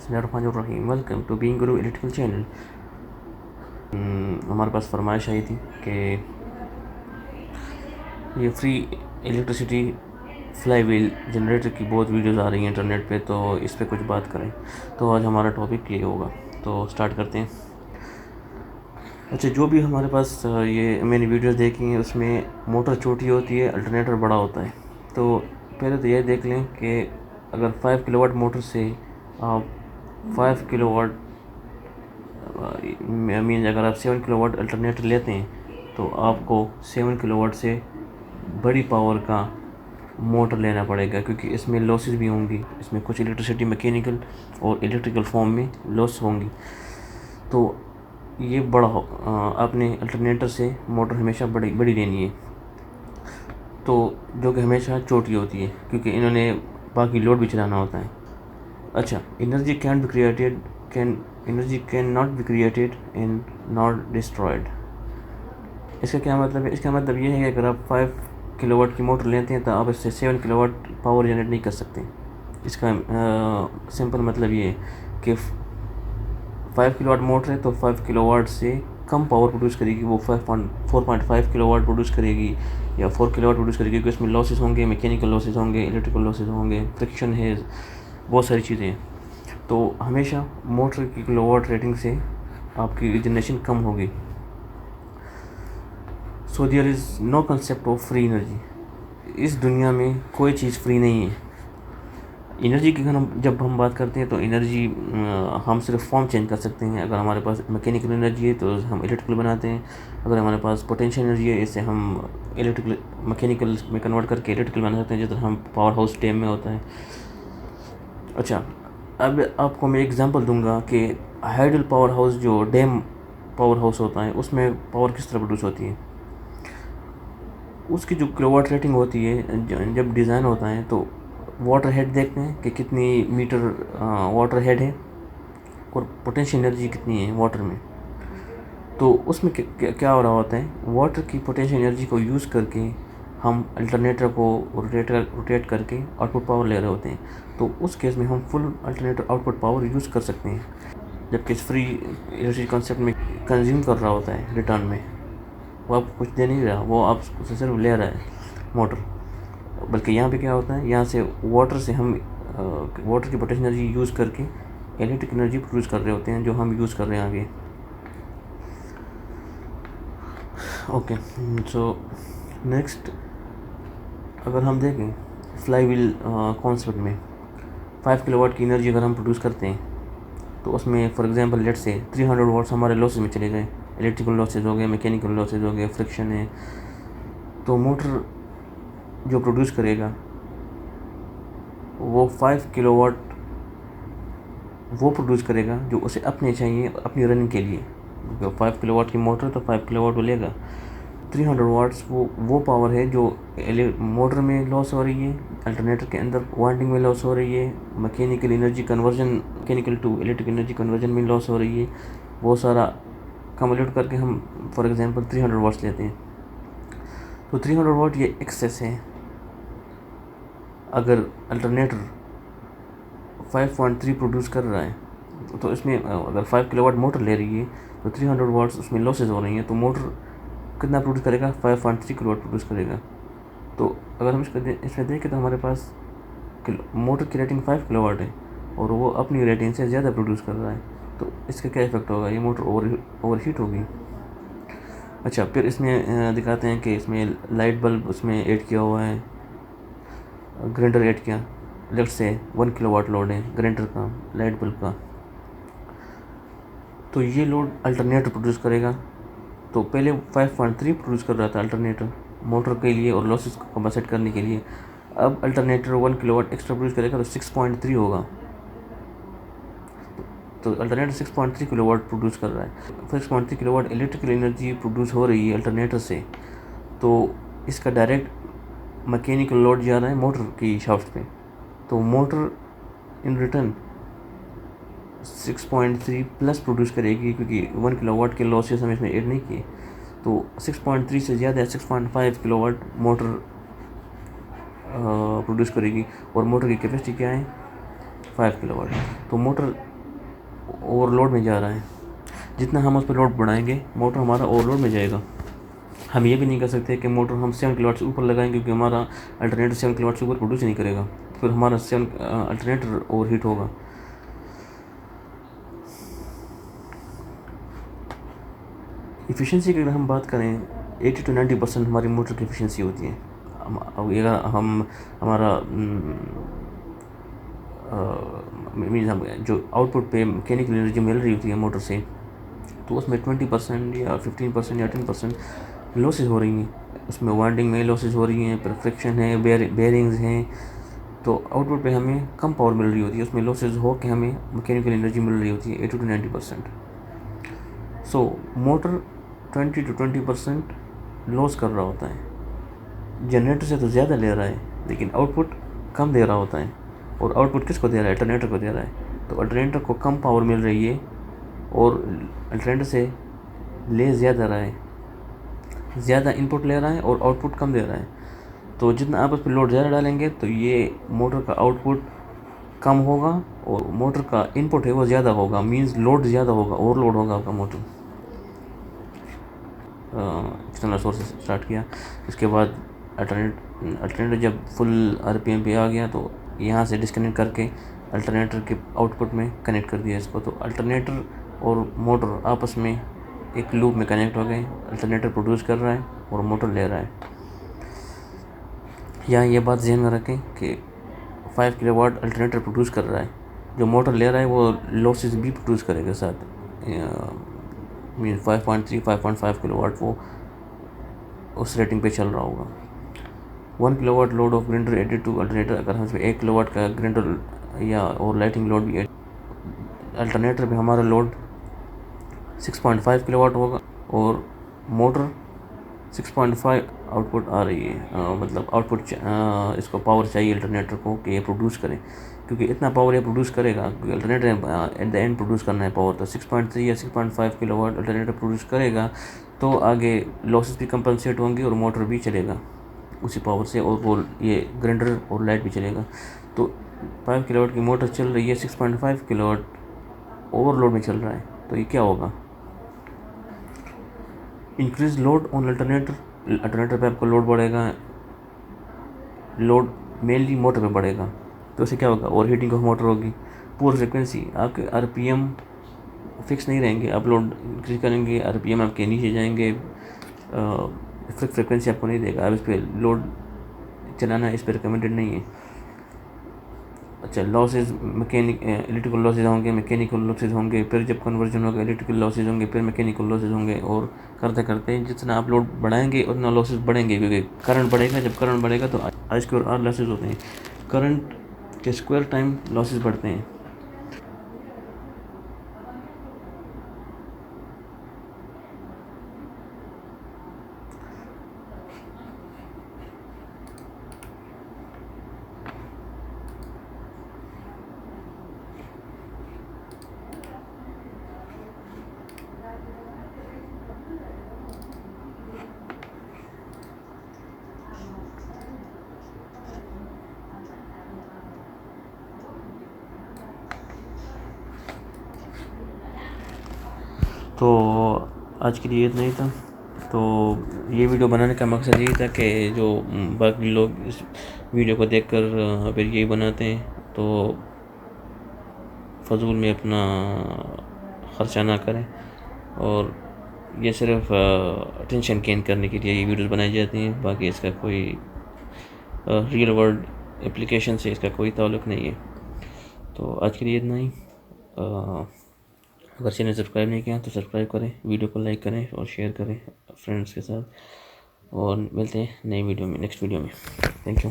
बिस्मिल्लाहिर्रहमानिर्रहीम। Welcome to being Guru electrical channel. हमारे पास फरमाइश आई थी कि ये free electricity fly wheel generator की बहुत वीडियोस आ रही हैं इंटरनेट पे, तो इस पे कुछ बात करें। तो आज हमारा टॉपिक ये होगा, तो स्टार्ट करते हैं। अच्छा, जो भी हमारे पास ये मैंने वीडियोस देखी हैं उसमें मोटर छोटी होती है, अल्टरनेटर बड़ा होता है। तो पहले तो ये देख लें कि अगर 5 किलोवाट मोटर से आप 5 किलोवाट मीन अगर आप 7 किलोवाट अल्टरनेटर लेते हैं तो आपको 7 किलोवाट से बड़ी पावर का मोटर लेना पड़ेगा, क्योंकि इसमें लॉसेस भी होंगी। इसमें कुछ इलेक्ट्रिसिटी मैकेनिकल और इलेक्ट्रिकल फॉर्म में लॉस होंगी। तो ये बड़ा हो आपने अल्टरनेटर से मोटर हमेशा बड़ी लेनी है, तो जो कि हमेशा छोटी होती है, क्योंकि इन्होंने बाकी लोड भी चलाना होता है। अच्छा, energy can not be created and not destroyed. इसका क्या मतलब है? इसका मतलब ये है कि अगर आप 5 किलोवाट की मोटर लेते हैं तो आप इससे 7 किलोवाट पावर जनरेट नहीं कर सकते। इसका सिंपल मतलब ये है कि 5 किलोवाट मोटर है तो 5 किलोवाट से कम पावर प्रोड्यूस करेगी। वो 4.5 किलोवाट प्रोड्यूस करेगी या 4 किलोवाट प्रोड्यूस करेगी, क्योंकि इसमें लॉसेस होंगे, मैकेनिकल लॉसेस होंगे, इलेक्ट्रिकल लॉसेस होंगे, फ्रिक्शन है, बहुत सारी चीज़ें हैं। तो हमेशा मोटर की किलोवाट रेटिंग से आपकी जनरेशन कम होगी। So there is no concept of free energy. इस दुनिया में कोई चीज़ फ्री नहीं है। एनर्जी की जब हम बात करते हैं तो एनर्जी हम सिर्फ फॉर्म चेंज कर सकते हैं। अगर हमारे पास मैकेनिकल एनर्जी है तो हम इलेक्ट्रिकल बनाते हैं। अगर हमारे पास पोटेंशियल एनर्जी है, इससे हम इलेक्ट्रिकल मैकेनिकल में कन्वर्ट करके इलेक्ट्रिकल बना सकते हैं, जिस तरह हम पावर हाउस डैम में होता है। अच्छा, अब आपको मैं एग्जांपल दूंगा कि हाइडल पावर हाउस, जो डैम पावर हाउस होता है, उसमें पावर किस तरह प्रोड्यूस होती है। उसकी जो किलोवाट रेटिंग होती है, जब डिज़ाइन होता है तो वाटर हेड देखते हैं कि कितनी मीटर वाटर हेड है और पोटेंशियल एनर्जी कितनी है वाटर में। तो उसमें क्या हो रहा होता है, वाटर की पोटेंशियल एनर्जी को यूज़ करके हम अल्टरनेटर को रोटेट करके आउटपुट पावर ले रहे होते हैं। तो उस केस में हम full alternator output power use कर सकते हैं, जबकि इस फ्री इलेक्ट्रिसिटी कॉन्सेप्ट में कंज्यूम कर रहा होता है रिटर्न में। वो आपको कुछ दे नहीं रहा, वो आप उससे सिर्फ ले रहा है मोटर। बल्कि यहाँ पे क्या होता है, यहाँ से वाटर से हम वाटर की पोटेंशियल एनर्जी यूज़ करके इलेक्ट्रिक एनर्जी प्रोड्यूस कर रहे होते हैं, जो हम यूज़ कर रहे हैं आगे। ओके, सो नेक्स्ट अगर हम देखें फ्लाई व्हील कॉन्सेप्ट में 5 किलोवाट की एनर्जी अगर हम प्रोड्यूस करते हैं तो उसमें फॉर एग्जांपल लेट से 300 वाट्स हमारे लॉसेज में चले गए। इलेक्ट्रिकल लॉसेज हो गए, मैकेनिकल लॉसेज हो गए, फ्रिक्शन है। तो मोटर जो प्रोड्यूस करेगा वो 5 किलोवाट वो प्रोड्यूस करेगा जो उसे अपने चाहिए अपनी रनिंग के लिए। 5 किलोवाट की मोटर तो 5 किलोवाट वो लेगा। 300 वाट्स वो पावर है जो मोटर में लॉस हो रही है, अल्टरनेटर के अंदर वाइंडिंग में लॉस हो रही है, mechanical to electric energy conversion में लॉस हो रही है। वो सारा कम्युलेट करके हम फॉर एग्जांपल 300 वाट्स लेते हैं। तो 300 वाट ये एक्सेस है। अगर अल्टरनेटर 5.3 प्रोड्यूस कर रहा है तो इसमें अगर 5 किलोवाट मोटर ले रही है तो 300 वाट्स उसमें लॉसेज हो रही हैं, तो मोटर कितना प्रोड्यूस करेगा? 5.3 किलोवाट प्रोड्यूस करेगा। तो अगर हम इसमें देखें तो हमारे पास मोटर की रेटिंग 5 किलोवाट है और वो अपनी रेटिंग से ज़्यादा प्रोड्यूस कर रहा है। तो इसका क्या इफेक्ट होगा? ये मोटर ओवर हीट होगी। अच्छा, फिर इसमें दिखाते हैं कि इसमें लाइट बल्ब उसमें ऐड किया हुआ है, ग्राइंडर ऐड किया। लेफ्ट से 1 किलोवाट लोड है ग्राइंडर का, लाइट बल्ब का। तो ये लोड अल्टरनेटर प्रोड्यूस करेगा। तो पहले 5.3 प्रोड्यूस कर रहा था अल्टरनेटर मोटर के लिए और लॉसेस को कंपनसेट करने के लिए। अब अल्टरनेटर 1 किलोवाट एक्स्ट्रा प्रोड्यूस करेगा तो 6.3 होगा। तो अल्टरनेटर 6.3 किलोवाट प्रोड्यूस कर रहा है। 6.3 किलोवाट इलेक्ट्रिकल एनर्जी प्रोड्यूस हो रही है अल्टरनेटर से, तो इसका डायरेक्ट मैकेनिकल लोड जा रहा है मोटर की शाफ्ट पे। तो motor in return 6.3 plus produce करेगी, क्योंकि 1 किलोवाट के लॉसेस हम इसमें ऐड नहीं किए। तो 6.3 से ज़्यादा 6.5 किलोवाट मोटर प्रोड्यूस करेगी और मोटर की कैपेसिटी क्या है? 5 किलोवाट। तो मोटर ओवरलोड में जा रहा है। जितना हम उस पर लोड बढ़ाएंगे मोटर हमारा ओवरलोड में जाएगा। हम ये भी नहीं कर सकते कि मोटर हम 7 किलोवाट से ऊपर लगाएंगे, क्योंकि हमारा अल्टरनेटर 7 किलोवाट से ऊपर प्रोड्यूस नहीं करेगा, फिर हमारा 7 अल्टरनेटर ओवरहीट होगा। इफ़िशेंसी की अगर हम बात करें 80 to 90% हमारी मोटर की इफ़िशेंसी होती है। हम हमारा मीन्स हम जो आउटपुट पे मैकेनिकल एनर्जी मिल रही होती है मोटर से, तो उसमें 20% या 15% या 10% लॉसेज हो रही हैं। उसमें वाइंडिंग में लॉसेज हो रही हैं, फ्रिक्शन है, बेयरिंग्स हैं, तो आउटपुट पे हमें कम पावर मिल रही होती है, उसमें लॉसेज हो के हमें मैकेनिकल एनर्जी मिल रही होती है 80 to 90%। So motor 20 to 20% loss कर रहा होता है। जनरेटर से तो ज़्यादा ले रहा है, लेकिन आउटपुट कम दे रहा होता है। और आउटपुट किसको दे रहा है? अल्टरनेटर को दे रहा है। तो अल्टरनेटर को कम पावर मिल रही है और अल्टरनेटर से ले ज़्यादा रहा है, ज़्यादा इनपुट ले रहा है और आउटपुट कम दे रहा है। तो जितना आप उस पर लोड ज़्यादा डालेंगे तो ये मोटर का आउटपुट कम होगा और मोटर का इनपुट है वो ज़्यादा होगा, मींस लोड ज़्यादा होगा, ओवरलोड होगा आपका मोटर। एक्सटर्नल सोर्स स्टार्ट किया, इसके बाद अल्टरनेटर जब फुल आरपीएम पे आ गया तो यहाँ से डिस्कनेक्ट करके अल्टरनेटर के आउटपुट में कनेक्ट कर दिया इसको। तो अल्टरनेटर और मोटर आपस में एक लूप में कनेक्ट हो गए। अल्टरनेटर प्रोड्यूस कर रहा है और मोटर ले रहा है। यहाँ ये बात ध्यान में रखें कि 5 किलोवाट अल्टरनेटर प्रोड्यूस कर रहा है, जो मोटर ले रहा है वो लॉसेस भी प्रोड्यूस करेगा साथ, मीन 5.3 5.5 किलोवाट वो उस रेटिंग पे चल रहा होगा। 1 kilowatt load of grinder added to alternator, अगर हम 1 किलोवाट का ग्राइंडर या और लाइटिंग लोड भी अल्टरनेटर पे हमारा लोड 6.5 किलोवाट होगा और मोटर 6.5 आउटपुट आ रही है। मतलब आउटपुट इसको पावर चाहिए अल्टरनेटर को कि ये प्रोड्यूस करे, क्योंकि इतना पावर ये प्रोड्यूस करेगा, क्योंकि alternator at the end produce करना है पावर। तो 6.3 या 6.5 किलोवाट अल्टरनेटर प्रोड्यूस करेगा तो आगे लॉसेस भी कंपनसेट होंगे और मोटर भी चलेगा उसी पावर से, और वो ये ग्राइंडर और लाइट भी चलेगा। तो 5 किलोवाट की मोटर चल रही है, 6.5 किलोवाट ओवरलोड में चल रहा है, तो ये क्या होगा? Increase load on alternator, alternator पे आपका लोड बढ़ेगा, लोड मेनली मोटर पे बढ़ेगा, तो उससे क्या होगा? ओवर हीटिंग ऑफ मोटर होगी। पुअर फ्रिक्वेंसी, आपके आरपीएम फिक्स नहीं रहेंगे, आप लोड इंक्रीज करेंगे आरपीएम आपके नीचे जाएंगे, फिक्स फ्रिक्वेंसी आपको नहीं देगा। अब इस पर लोड चलाना इस पर रिकमेंडेड नहीं है। अच्छा, लॉसेज इलेक्ट्रिकल लॉसेज होंगे, मैकेनिकल लॉसेज होंगे, फिर जब कन्वर्जन होगा इलेक्ट्रिकल लॉसेज होंगे, फिर मैकेनिकल लॉसेज होंगे, और करते करते जितना आप लोड बढ़ाएंगे उतना लॉसेज बढ़ेंगे, क्योंकि करंट बढ़ेगा। जब करंट बढ़ेगा तो आई स्क्वायर आर लॉसेज होते हैं, करंट के स्क्वायर टाइम लॉसेज बढ़ते हैं। तो आज के लिए इतना ही था। तो ये वीडियो बनाने का मकसद यही था कि जो बाकी लोग इस वीडियो को देखकर फिर यही बनाते हैं, तो फजूल में अपना ख़र्चा ना करें, और ये सिर्फ अटेंशन गेन करने के लिए ये वीडियोस बनाई जाती हैं। बाकी इसका कोई रियल वर्ल्ड एप्लीकेशन से इसका कोई ताल्लुक़ नहीं है। तो आज के लिए इतना ही। अगर चैनल सब्सक्राइब नहीं किया तो सब्सक्राइब करें, वीडियो को लाइक करें और शेयर करें फ्रेंड्स के साथ, और मिलते हैं नई वीडियो में, नेक्स्ट वीडियो में। Thank you.